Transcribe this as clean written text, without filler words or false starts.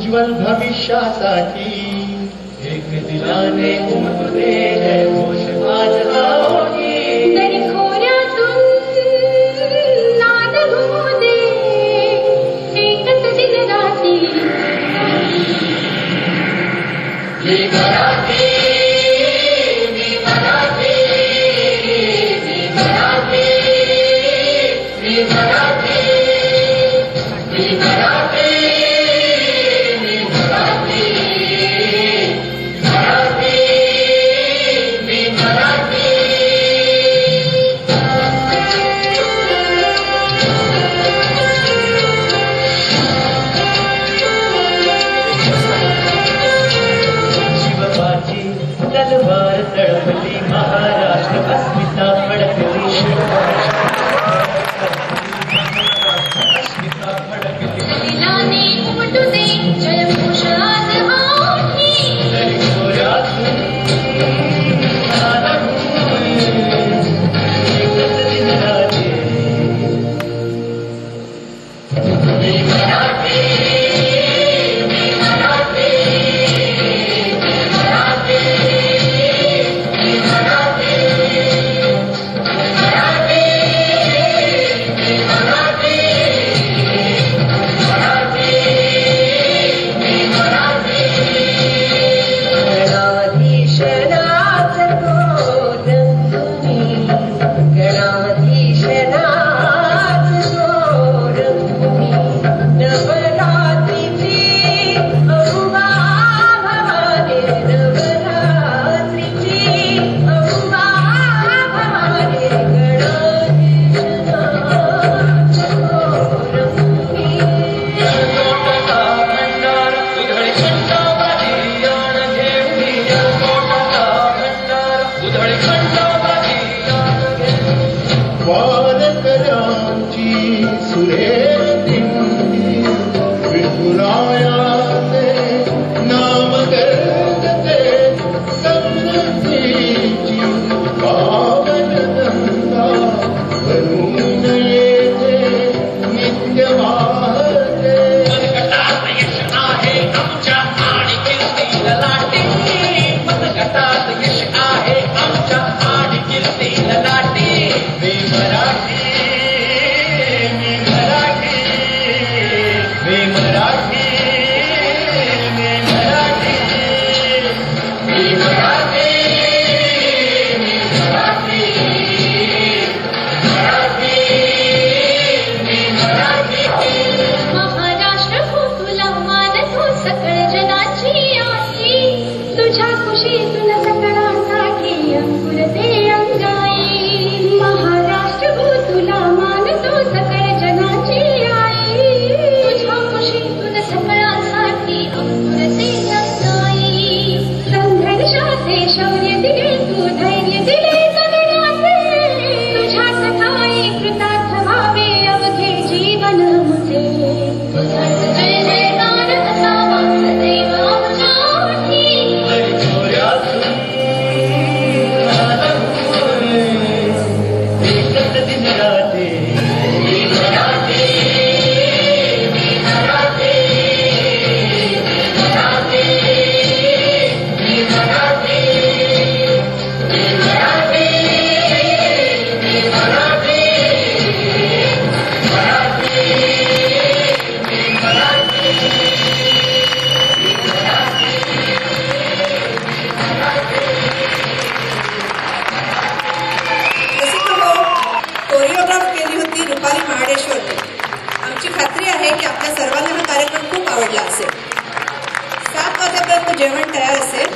उज्ज्वल भविष्यासाठी एक दिलाने उमटते जय घोष आज होगी. तरी खोऱ्यातून नाद घुमू दे एकच दिन रात्री. मी मराठी, मी मराठी, मी मराठी, मी मराठी, मी मराठी, मी मराठी, मराठी, मी मराठी. शिवबाची तलवार तळपली, महाराष्ट्र अस्मिता फडकली. अस्मिता फडकली. दिलाने उमटू दे जय घोष आज होगी. तरी खोऱ्यातून नाद घुमू दे एकच दिन रात्री. मी मराठी, मी मराठी, मी मराठी, मी मराठी, मराठी, मी मराठी, मराठी, मी मराठी. गणाधीशनाथ गोरं तुम्ही, गणाधीशनाथ गोरं तुम्ही. नवरात्रीची अंबा भवानी, नवरात्रीची अंबा भवानी. गणाधीशनाथ गोरं तुम्ही. जळकोटाचा भंडार उधळी खंडोबाची यान घेऊनी. जळकोटाचा भंडार उधळी खंडोबाची यान घेऊनी. वारकऱ्यांची सुरेख दिंडी विठुरायाचे नाम करते. समृद्धीची पावन गंगा भरून येते नित्य वाहते. मनगटात यश आहे आमच्या आणि कीर्तीला लाटे. मनगटात यश आहे आमच्या आणि कीर्तीला लाटे. मी मराठी, मी मराठी, मी मराठी, मी मराठी, मी मराठी, मी मराठी, मराठी, मी मराठी. महाराष्ट्र हो तुला मानतो सकळ जनाची आई. तुझ्या खुशीतून सकळांसाठी अंकुरते अंगाई. महाराष्ट्र हो तुला मानतो सकळ जनाची आई. तुझ्या खुशीतून सकळांसाठी अंकुरते अंगाई. संघर्षाचे शौर्य दिले तू, धैर्य दिले जगण्याचे. तुझ्या कथाई कृतार्थ व्हावे अवघे जीवन मुझे. तुझाच जय जयकार असावा सदैव आमच्या ओठी. तरी खोऱ्यातून नाद घुमू दे एकच दिन रात्री. मी मराठी, मी मराठी, मी मराठी, मी मराठी, मी मराठी, मी मराठी, मराठी, मी मराठी. रसिक हो, कोरिओग्राफ केली होती रुपाली महाडेश्वरने. आमची खात्री आहे की आपल्या सर्वांना हा कार्यक्रम खूप आवडला असेल. 7 वाजेपर्यंत जेवण तयार असेल.